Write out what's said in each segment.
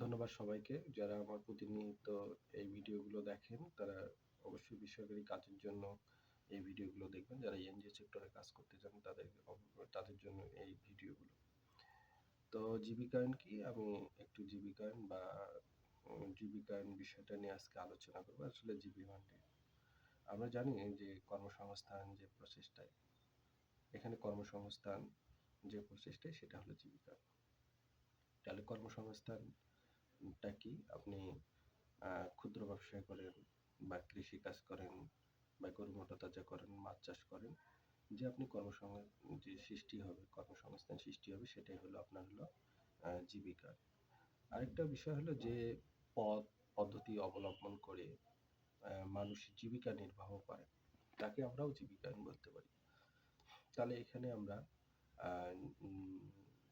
ধন্যবাদ সবাইকে। যারা আমার প্রতিনিয়ত এই ভিডিওগুলো দেখেন, তারা অবশ্যই বেসরকারি কাজের জন্য এই ভিডিওগুলো দেখবেন। যারা এনজিও সেক্টরে কাজ করতে চান, তাদের জন্য এই ভিডিওগুলো। তো জীবিকায়ন কি? আমি একটু জীবিকায়ন বা জীবিকায়ন বিষয়টা নিয়ে আজকে আলোচনা করব। আসলে জীবিকায়ন কি? আমরা জানি যে কর্মসংস্থান যে প্রচেষ্টায়, এখানে কর্মসংস্থান যে প্রচেষ্টায় সেটা হলো জীবিকা। তাহলে কর্মসংস্থানটা কি? আপনি ক্ষুদ্র ব্যবসা করেন বা কৃষি কাজ করেন বা গরু মোটা করেন, মাছ চাষ করেন, যে আপনি যে সৃষ্টি হবে, কর্মসংস্থান সৃষ্টি হবে, সেটাই হলো আপনার জীবিকা। আরেকটা বিষয় হলো যে পদ্ধতি অবলম্বন করে মানুষ জীবিকা নির্বাহ করে, তাকে আমরাও জীবিকায়ন বলতে পারি। তাহলে এখানে আমরা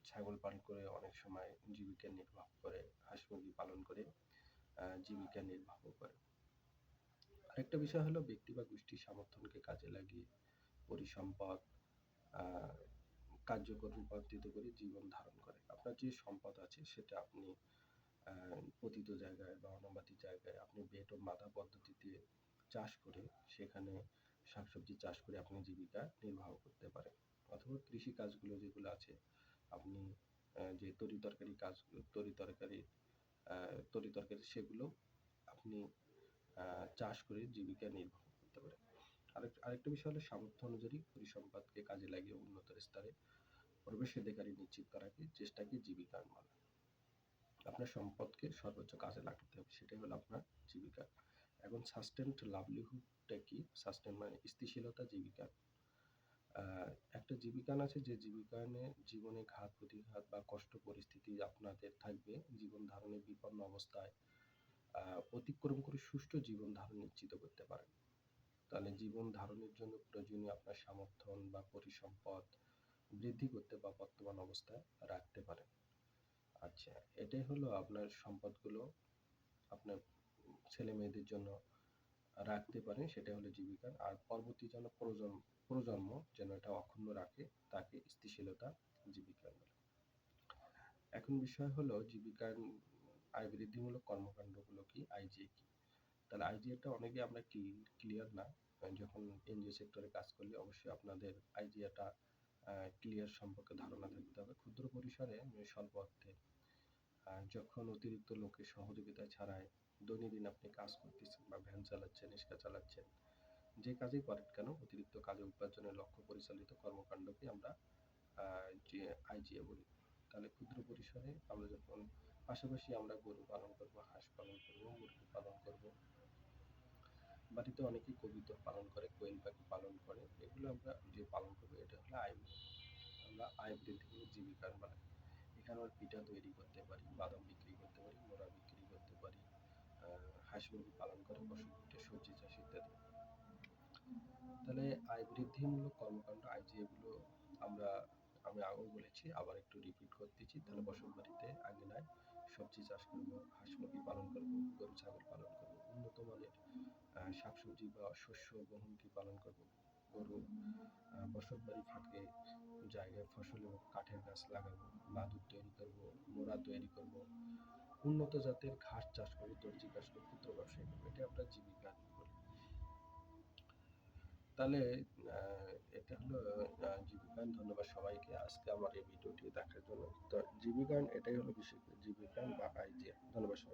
ছাগল পালন করে অনেক সময় জীবিকা নির্বাহ করে, হাঁস মুরগি পালন করে জীবিকা নির্বাহ করে। আরেকটা বিষয় হলো ব্যক্তি বা গোষ্ঠীর সামর্থ্যকে কাজে লাগিয়ে পরিসম্পদ কার্যকর রূপান্তরিত করে জীবন ধারণ করে। আপনার যে সম্পদ আছে সেটা আপনি পতিত জায়গায় বা অনাবাদি জায়গায় আপনি বেড ও বাঁধা পদ্ধতিতে চাষ করে, সেখানে শাকসবজি চাষ করে আপনি জীবিকা নির্বাহ করতে পারেন। অথবা কৃষি কাজগুলো যেগুলো আছে, আপনি যে তরি তরকারি সেগুলো আপনি চাষ করে জীবিকা নির্বাহ করতে পারেন। আরেকটা বিষয় হলো সামর্থ্য অনুযায়ী পরিসম্পদকে কাজে লাগিয়ে উন্নত স্তরে প্রবেশাধিকারী নিশ্চিত করাকে চেষ্টাকে জীবিকায়ন বলে। আপনার সম্পদকে সর্বোচ্চ কাজে লাগাতে হবে, সেটাই হলো আপনার জীবিকা। এখন সাস্টেন্ড লাভলিহুডটা কি? সাস্টেন মানে স্থিতিশীলতা জীবিকা। একটা জীবিকায়ন আছে, যে জীবিকায়নে জীবনে ঘাত প্রতিঘাত বা কষ্ট পরিস্থিতি আপনাদের থাকবে, জীবন ধারণে বিপন্ন অবস্থায় অতিক্রম করে সুষ্ঠু জীবন ধারণ নিশ্চিত করতে পারেন। তাহলে জীবন ধারণের জন্য প্রয়োজনীয় আপনার সামর্থ্য বা পরিসম্পদ বৃদ্ধি করতে বা বর্তমান অবস্থায় রাখতে পারেন। আচ্ছা, এটাই হলো আপনার সম্পদগুলো আপনার ছেলে মেয়েদের জন্য রাখতে পারেন, সেটা হলো জীবিকা। আর পরবর্তী যেন প্রজন্ম যেন এটা অক্ষুণ্ণ রাখে, তাকে স্থিতিশীলতা জীবিকা বলে। এখন বিষয় হলো জীবিকার আয় বৃদ্ধিমূলক কর্মকাণ্ডগুলো কি, আইজিএ কি? তাহলে আইজিএটা অনেকে আমরা ক্লিয়ার না। যখন এনজিও সেক্টরে কাজ করলে অবশ্যই আপনাদের আইজিএটা ক্লিয়ার সম্পর্কে ধারণা থাকতে হবে। ক্ষুদ্র পরিসরে স্বল্প অর্থে যখন অতিরিক্ত লোকের সহযোগিতা ছাড়াই দৈনন্দিন আপনি কাজ করতেছেন বা ভ্যান চালাচ্ছেন, রিক্সা চালাচ্ছেন, যে কাজই করেন কেন, অতিরিক্ত কাজে উপার্জনের লক্ষ্য পরিচালিত কর্মকাণ্ডকে আমরা যে আইজিএ বলি। তাহলে ক্ষুদ্র পরিসরে আমরা যখন পাশাপাশি আমরা গরু পালন করব, হাঁস পালন করব, মুরগি পালন করব, বাড়িতে অনেকেই কবুতর পালন করে, কোয়েল পাখি পালন করে, এগুলো আমরা যে পালন করবো, এটা হলো আমরা আয় বৃদ্ধিমূলক জীবিকার মানে। এখানে আমরা পিঠা তৈরি করতে পারি, বাদাম বিক্রি করতে পারি, মোড়া বিক্রি করতে পারি, হাঁস মুরগি পালন করে, ফসল ফিটে সবজি চাষ ইত্যাদি। তাহলে আয় বৃদ্ধিমূলক কর্মকাণ্ড আইজিএ গুলো আমি আগেও বলেছি, আবার একটু রিপিট করতেছি। তাহলে বসত বাড়িতে আঙ্গিনায় সবজি চাষ করবো, হাঁস মুরগি পালন করবো, গরু ছাগল পালন করবো, উন্নত মানের শাকসবজি বা শস্য বহুমুখী পালন করব, গরু বসত বাড়ি ফাঁকে জায়গায় ফসল এবং কাঠের গাছ লাগাবো, মাদুর তৈরি করব, মোড়া তৈরি করব, উন্নত জাতের ঘাস চাষ করবো, দর্জি কাজ করবো, ক্ষুদ্র ব্যবসায়ী করবো, এটা আমরা জীবিকা বলি। তাহলে এটা হলো জীবিকায়ন। ধন্যবাদ সবাইকে আজকে আমার এই ভিডিওটি দেখার জন্য। তো জীবিকায়ন এটাই হলো বিষয়, জীবিকায়ন বা আইডিয়া। ধন্যবাদ সবাই।